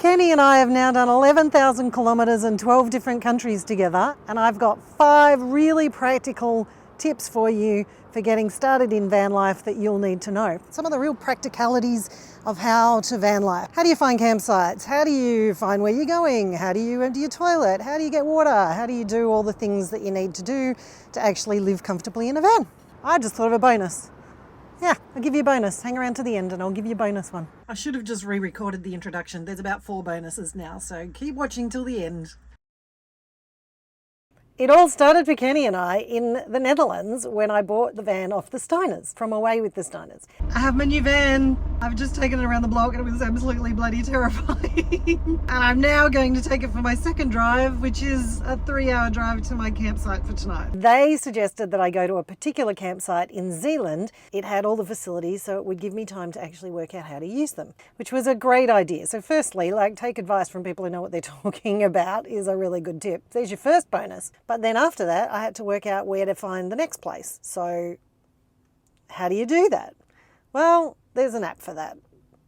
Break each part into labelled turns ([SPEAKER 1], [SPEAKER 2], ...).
[SPEAKER 1] Kenny and I have now done 11,000 kilometres in 12 different countries together, and I've got 5 really practical tips for you for getting started in van life that you'll need to know. Some of the real practicalities of how to van life. How do you find campsites? How do you find where you're going? How do you empty your toilet? How do you get water? How do you do all the things that you need to do to actually live comfortably in a van? I just thought of a bonus. Yeah, I'll give you a bonus. Hang around to the end and I'll give you a bonus one. I should have just re-recorded the introduction. There's about 4 bonuses now, so keep watching till the end. It all started for Kenny and I in the Netherlands when I bought the van off the Steiners, from Away with the Steiners. I have my new van. I've just taken it around the block and it was absolutely bloody terrifying. And I'm now going to take it for my second drive, which is a 3-hour drive to my campsite for tonight. They suggested that I go to a particular campsite in Zealand. It had all the facilities, so it would give me time to actually work out how to use them, which was a great idea. So firstly, take advice from people who know what they're talking about is a really good tip. There's your first bonus. But then after that, I had to work out where to find the next place. So how do you do that? Well, there's an app for that.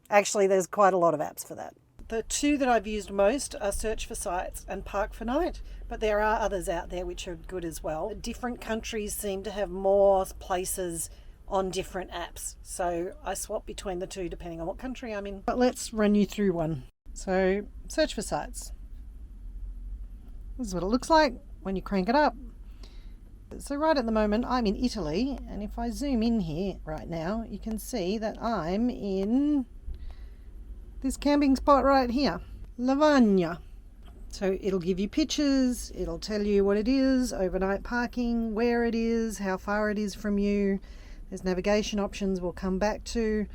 [SPEAKER 1] Actually, there's quite a lot of apps for that. The 2 that I've used most are Search for Sites and Park for Night, but there are others out there which are good as well. Different countries seem to have more places on different apps, so I swap between the 2 depending on what country I'm in. But let's run you through one. So, Search for Sites. This is what it looks like when you crank it up. So right at the moment I'm in Italy, and if I zoom in here right now, you can see that I'm in this camping spot right here, Lavagna. So it'll give you pictures, it'll tell you what it is, overnight parking, where it is, how far it is from you. There's navigation options we'll come back to,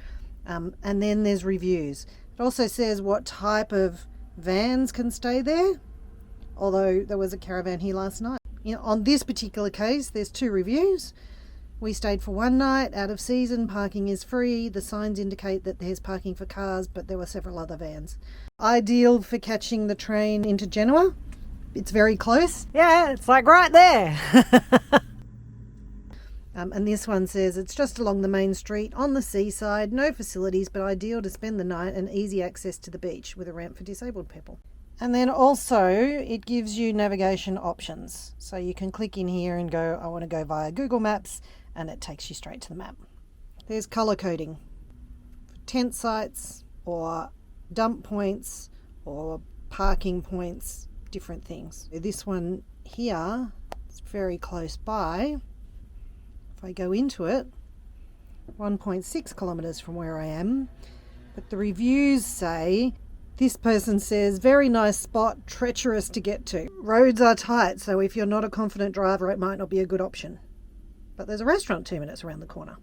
[SPEAKER 1] and then there's reviews. It also says what type of vans can stay there, although there was a caravan here last night. On this particular case, there's 2 reviews. We stayed for 1 night, out of season, parking is free. The signs indicate that there's parking for cars, but there were several other vans. Ideal for catching the train into Genoa. It's very close. Yeah, it's like right there. And this one says it's just along the main street on the seaside, no facilities, but ideal to spend the night and easy access to the beach with a ramp for disabled people. And then also it gives you navigation options. So you can click in here and go, I want to go via Google Maps, and it takes you straight to the map. There's color coding for tent sites or dump points or parking points, different things. This one here is very close by. If I go into it, 1.6 kilometers from where I am, but the reviews say, this person says, very nice spot, treacherous to get to. Roads are tight, so if you're not a confident driver, it might not be a good option. But there's a restaurant 2 minutes around the corner.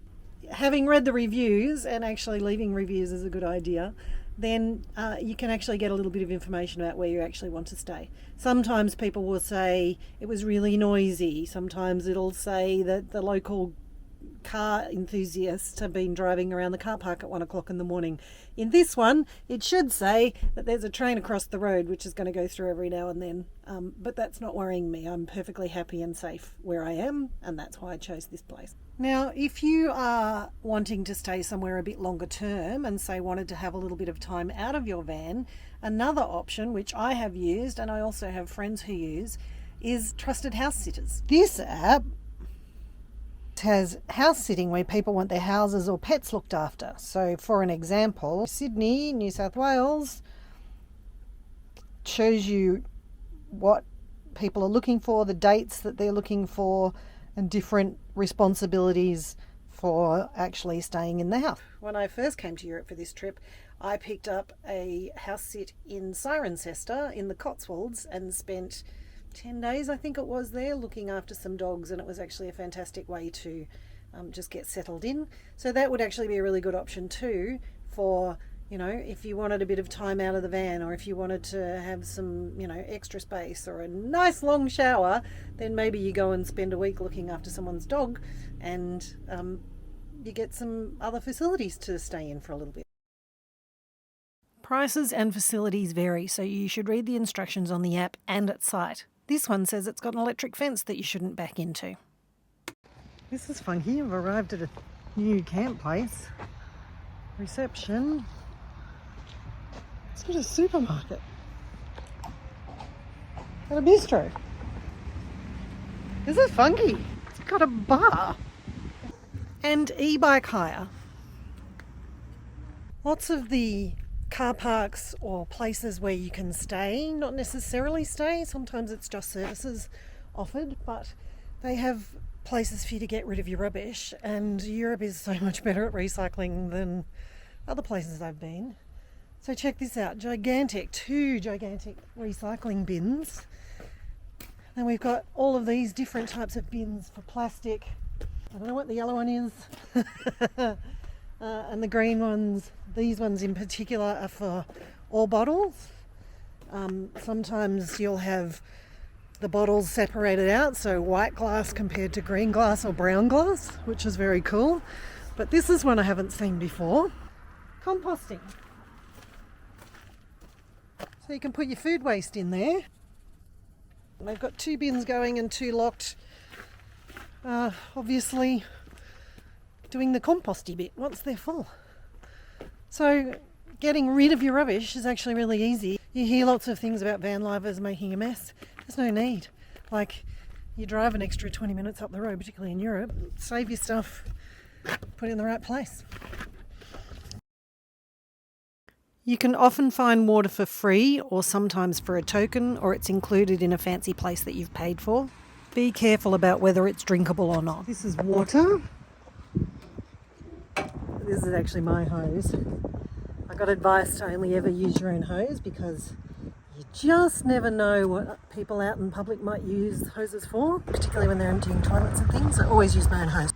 [SPEAKER 1] Having read the reviews, and actually leaving reviews is a good idea, then you can actually get a little bit of information about where you actually want to stay. Sometimes people will say it was really noisy. Sometimes it'll say that the local car enthusiasts have been driving around the car park at 1 o'clock in the morning. In this one, it should say that there's a train across the road which is going to go through every now and then, but that's not worrying me. I'm perfectly happy and safe where I am, and that's why I chose this place. Now, if you are wanting to stay somewhere a bit longer term and say wanted to have a little bit of time out of your van, another option which I have used, and I also have friends who use, is Trusted House Sitters. This app has house sitting where people want their houses or pets looked after. So for an example, Sydney, New South Wales, shows you what people are looking for, the dates that they're looking for, and different responsibilities for actually staying in the house. When I first came to Europe for this trip, I picked up a house sit in Cirencester in the Cotswolds and spent 10 days, I think it was, there looking after some dogs, and it was actually a fantastic way to just get settled in. So that would actually be a really good option too for, if you wanted a bit of time out of the van, or if you wanted to have some, extra space or a nice long shower, then maybe you go and spend a week looking after someone's dog, and you get some other facilities to stay in for a little bit. Prices and facilities vary, so you should read the instructions on the app and at site. This one says it's got an electric fence that you shouldn't back into. This is funky. I've arrived at a new camp place. Reception. It's got a supermarket and a bistro. This is funky. It's got a bar and e-bike hire. Lots of the car parks or places where you can stay, not necessarily stay, sometimes it's just services offered, but they have places for you to get rid of your rubbish, and Europe is so much better at recycling than other places I've been. So check this out, two gigantic recycling bins. And we've got all of these different types of bins for plastic. I don't know what the yellow one is. And the green ones, these ones in particular, are for all bottles. Sometimes you'll have the bottles separated out, so white glass compared to green glass or brown glass, which is very cool. But this is one I haven't seen before. Composting. So you can put your food waste in there. They've got 2 bins going and 2 locked. Obviously doing the composty bit once they're full. So getting rid of your rubbish is actually really easy. You hear lots of things about van lifers making a mess. There's no need. Like, you drive an extra 20 minutes up the road, particularly in Europe, save your stuff, put it in the right place. You can often find water for free or sometimes for a token, or it's included in a fancy place that you've paid for. Be careful about whether it's drinkable or not. This is water. This is actually my hose. I got advice to only ever use your own hose because you just never know what people out in public might use hoses for, particularly when they're emptying toilets and things. I always use my own hose.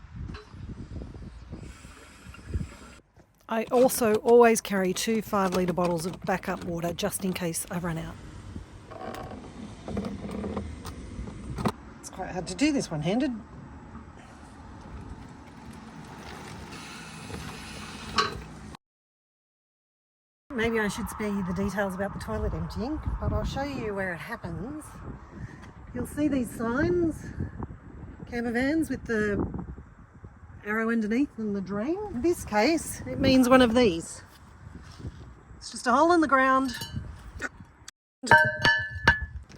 [SPEAKER 1] I also always carry 2 5-litre bottles of backup water just in case I run out. It's quite hard to do this one-handed. Maybe I should spare you the details about the toilet emptying, but I'll show you where it happens. You'll see these signs, camper vans with the arrow underneath and the drain. In this case, it means one of these. It's just a hole in the ground.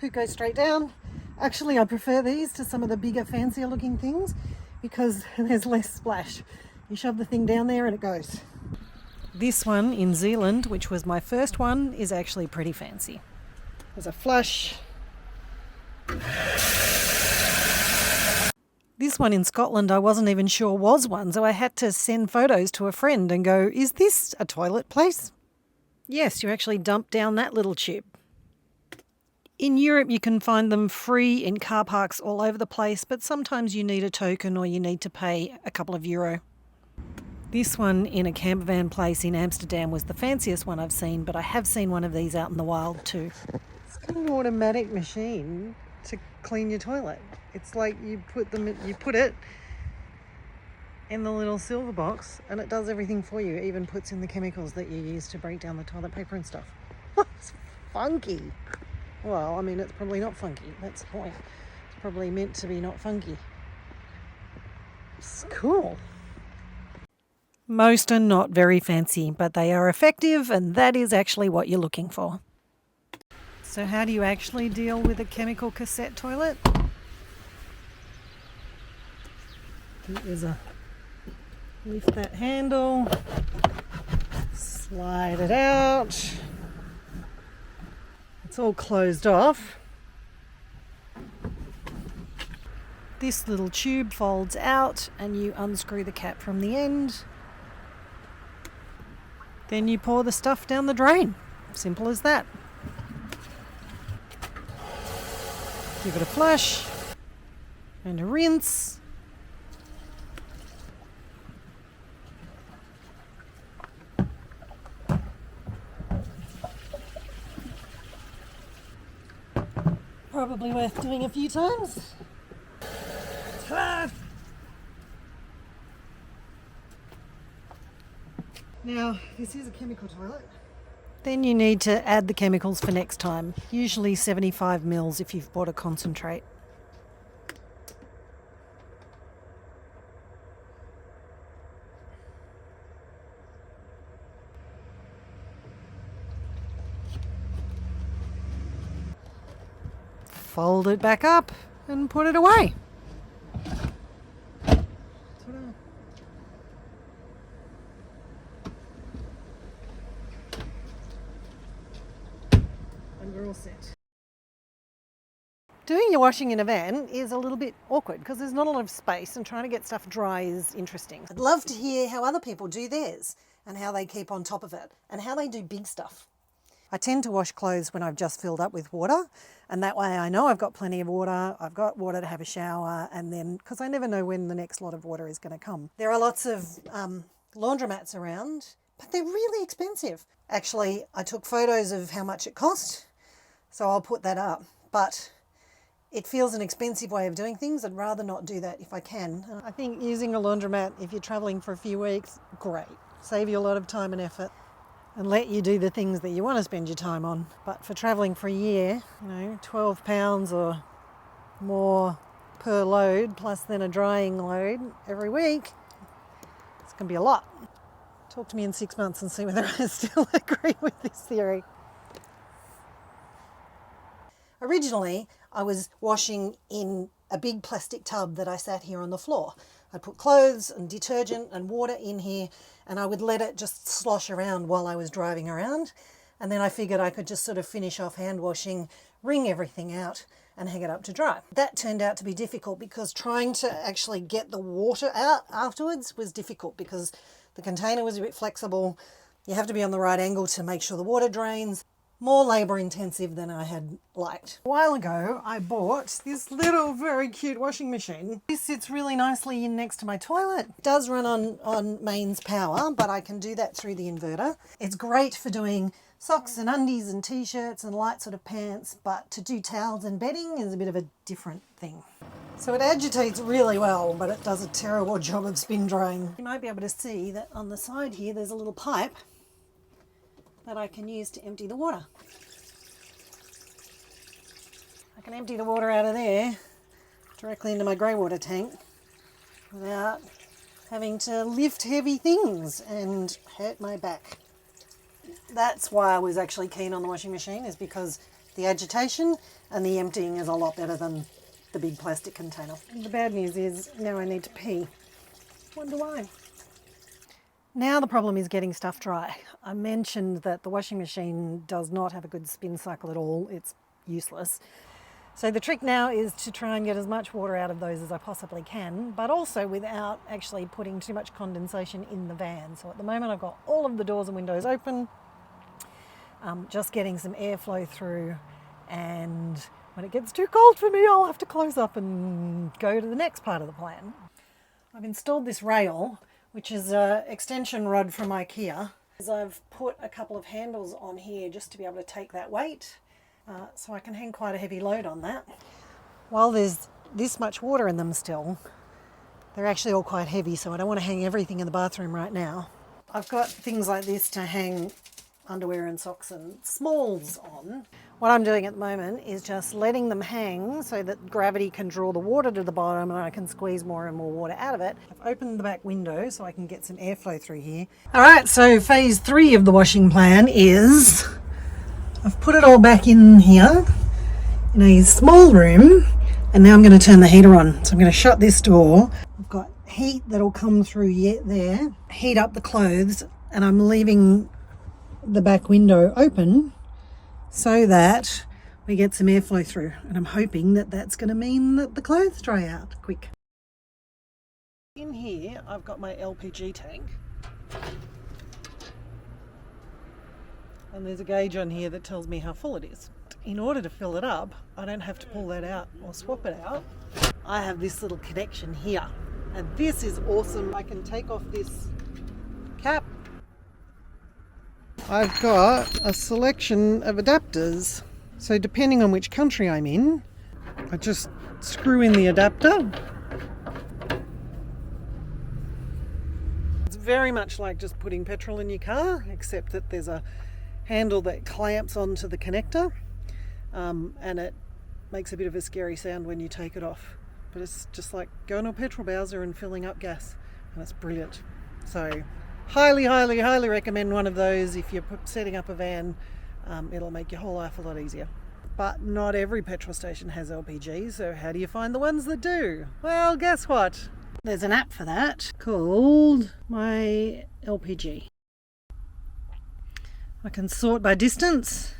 [SPEAKER 1] Poop goes straight down. Actually, I prefer these to some of the bigger, fancier looking things because there's less splash. You shove the thing down there and it goes. This one in Zealand, which was my first one, is actually pretty fancy. There's a flush. This one in Scotland I wasn't even sure was one, so I had to send photos to a friend and go, is this a toilet place? Yes, you actually dump down that little tube. In Europe you can find them free in car parks all over the place, but sometimes you need a token or you need to pay a couple of euro. This one in a camper van place in Amsterdam was the fanciest one I've seen, but I have seen one of these out in the wild too. It's got an automatic machine to clean your toilet. It's like you put it in the little silver box and it does everything for you. It even puts in the chemicals that you use to break down the toilet paper and stuff. It's funky. Well, I mean, it's probably not funky. That's the point. It's probably meant to be not funky. It's cool. Most are not very fancy, but they are effective, and that is actually what you're looking for. So how do you actually deal with a chemical cassette toilet? There's a lift that handle, slide it out. It's all closed off. This little tube folds out and you unscrew the cap from the end. Then you pour the stuff down the drain. Simple as that. Give it a flush and a rinse. Probably worth doing a few times. Ta-da! Now, this is a chemical toilet. Then you need to add the chemicals for next time, usually 75 mils if you've bought a concentrate. fold it back up and put it away. And we're all set. Doing your washing in a van is a little bit awkward because there's not a lot of space, and trying to get stuff dry is interesting. I'd love to hear how other people do theirs and how they keep on top of it and how they do big stuff. I tend to wash clothes when I've just filled up with water, and that way I know I've got plenty of water, I've got water to have a shower, and then, because I never know when the next lot of water is going to come. There are lots of laundromats around, but they're really expensive. Actually, I took photos of how much it cost, so I'll put that up. But it feels an expensive way of doing things. I'd rather not do that if I can. I think using a laundromat, if you're travelling for a few weeks, great. Save you a lot of time and effort and let you do the things that you want to spend your time on. But for travelling for a year, you know, £12 or more per load, plus then a drying load every week, it's going to be a lot. Talk to me in 6 months and see whether I still agree with this theory. Originally, I was washing in a big plastic tub that I sat here on the floor. I'd put clothes and detergent and water in here, and I would let it just slosh around while I was driving around. And then I figured I could just sort of finish off hand washing, wring everything out and hang it up to dry. That turned out to be difficult because trying to actually get the water out afterwards was difficult because the container was a bit flexible. You have to be on the right angle to make sure the water drains. More labour intensive than I had liked. A while ago I bought this little very cute washing machine. This sits really nicely in next to my toilet. It does run on mains power, but I can do that through the inverter. It's great for doing socks and undies and t-shirts and light sort of pants, but to do towels and bedding is a bit of a different thing. So it agitates really well, but it does a terrible job of spin drying. You might be able to see that on the side here there's a little pipe that I can use to empty the water. I can empty the water out of there directly into my Greywater tank without having to lift heavy things and hurt my back. That's why I was actually keen on the washing machine, is because the agitation and the emptying is a lot better than the big plastic container. The bad news is now I need to pee. Wonder why. Now the problem is getting stuff dry. I mentioned that the washing machine does not have a good spin cycle at all. It's useless. So the trick now is to try and get as much water out of those as I possibly can, but also without actually putting too much condensation in the van. So at the moment I've got all of the doors and windows open, just getting some airflow through, and when it gets too cold for me I'll have to close up and go to the next part of the plan. I've installed this rail, which is an extension rod from IKEA. I've put a couple of handles on here just to be able to take that weight, so I can hang quite a heavy load on that. While there's this much water in them still, they're actually all quite heavy, so I don't want to hang everything in the bathroom right now. I've got things like this to hang underwear and socks and smalls on. What I'm doing at the moment is just letting them hang so that gravity can draw the water to the bottom and I can squeeze more and more water out of it. I've opened the back window so I can get some airflow through here. All right, so phase 3 of the washing plan is I've put it all back in here in a small room, and now I'm going to turn the heater on. So I'm going to shut this door. I've got heat that'll come through yet there, heat up the clothes, and I'm leaving the back window open so that we get some airflow through, and I'm hoping that that's going to mean that the clothes dry out quick. In here I've got my LPG tank, and there's a gauge on here that tells me how full it is. In order to fill it up, I don't have to pull that out or swap it out. I have this little connection here, and this is awesome. I can take off this cap. I've got a selection of adapters, so depending on which country I'm in, I just screw in the adapter. It's very much like just putting petrol in your car, except that there's a handle that clamps onto the connector, and it makes a bit of a scary sound when you take it off. But it's just like going to a petrol bowser and filling up gas, and it's brilliant. So highly recommend one of those if you're setting up a van. It'll make your whole life a lot easier. But not every petrol station has LPG, so how do you find the ones that do? Well, guess what? There's an app for that called My LPG. I can sort by distance.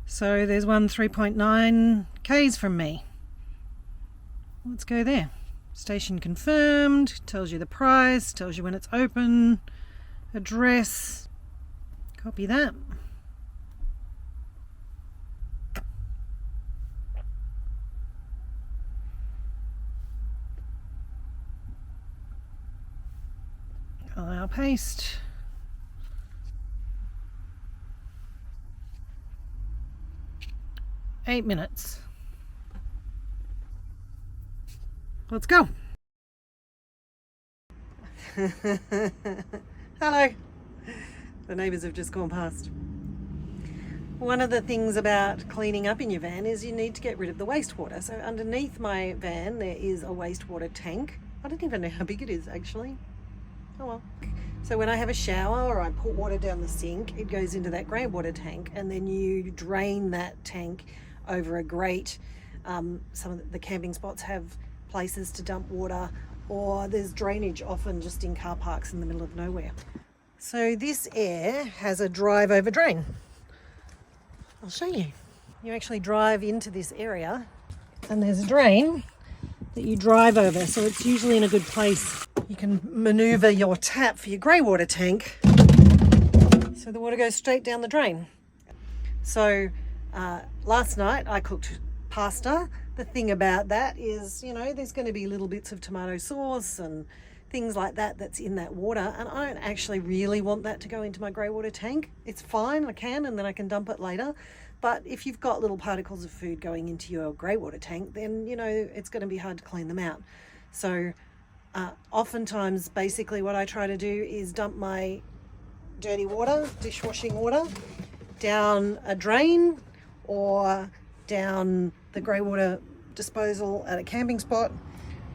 [SPEAKER 1] So there's one 3.9 k's from me. Let's go there. Station confirmed, tells you the price, tells you when it's open, address. Copy that. Allow paste. Eight minutes. Let's go. Hello. The neighbours have just gone past. One of the things about cleaning up in your van is you need to get rid of the wastewater. So underneath my van there is a wastewater tank. I don't even know how big it is actually. Oh well. So when I have a shower or I put water down the sink, it goes into that Greywater tank, and then you drain that tank over a grate. Some of the camping spots have places to dump water, or there's drainage often just in car parks in the middle of nowhere. So this air has a drive over drain. I'll show you. You actually drive into this area and there's a drain that you drive over, so it's usually in a good place. You can manoeuvre your tap for your Greywater tank so the water goes straight down the drain. So last night I cooked pasta. The thing about that is, you know, there's going to be little bits of tomato sauce and things like that that's in that water, and I don't actually really want that to go into my Greywater tank. It's fine, I can, and then I can dump it later. But if you've got little particles of food going into your Greywater tank, then, you know, it's going to be hard to clean them out. So oftentimes, basically what I try to do is dump my dirty water, dishwashing water, down a drain or down the Greywater disposal at a camping spot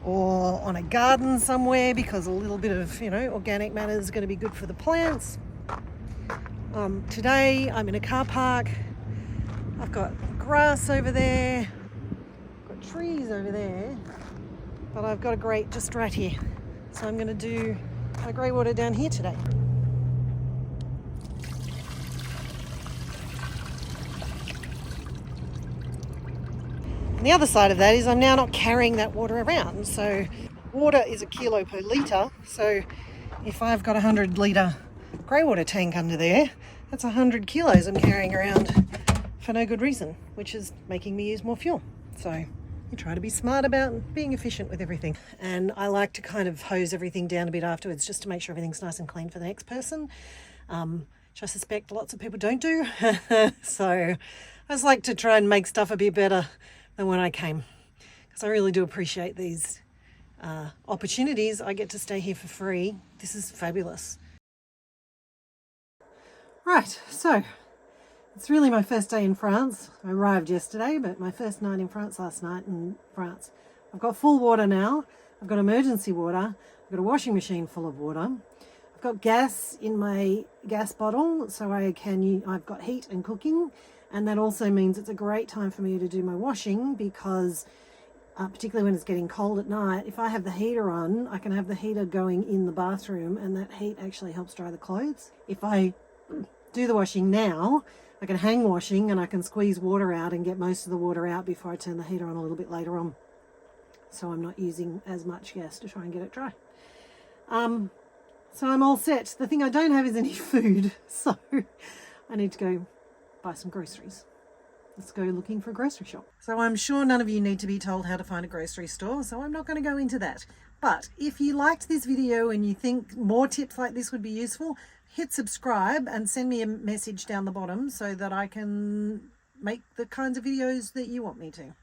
[SPEAKER 1] or on a garden somewhere, because a little bit of, you know, organic matter is going to be good for the plants. Today I'm in a car park. I've got grass over there, I've got trees over there, but I've got a grate just right here. So I'm going to do my Greywater down here today. And the other side of that is I'm now not carrying that water around. So water is a kilo per litre. So if I've got a 100 litre Greywater tank under there, that's 100 kilos I'm carrying around for no good reason, which is making me use more fuel. So you try to be smart about being efficient with everything. And I like to kind of hose everything down a bit afterwards just to make sure everything's nice and clean for the next person, which I suspect lots of people don't do. So I just like to try and make stuff a bit better than when I came, because I really do appreciate these opportunities. I get to stay here for free. This is fabulous. Right, so it's really my first day in France. I arrived yesterday, but my first night in France last night in France. I've got full water now. I've got emergency water. I've got a washing machine full of water. I've got gas in my gas bottle, so I've got heat and cooking. And that also means it's a great time for me to do my washing, because particularly when it's getting cold at night, if I have the heater on, I can have the heater going in the bathroom, and that heat actually helps dry the clothes. If I do the washing now, I can hang washing and I can squeeze water out and get most of the water out before I turn the heater on a little bit later on. So I'm not using as much gas to try and get it dry. So I'm all set. The thing I don't have is any food, so I need to go buy some groceries. Let's go looking for a grocery shop. So I'm sure none of you need to be told how to find a grocery store, so I'm not going to go into that. But if you liked this video and you think more tips like this would be useful, hit subscribe and send me a message down the bottom so that I can make the kinds of videos that you want me to.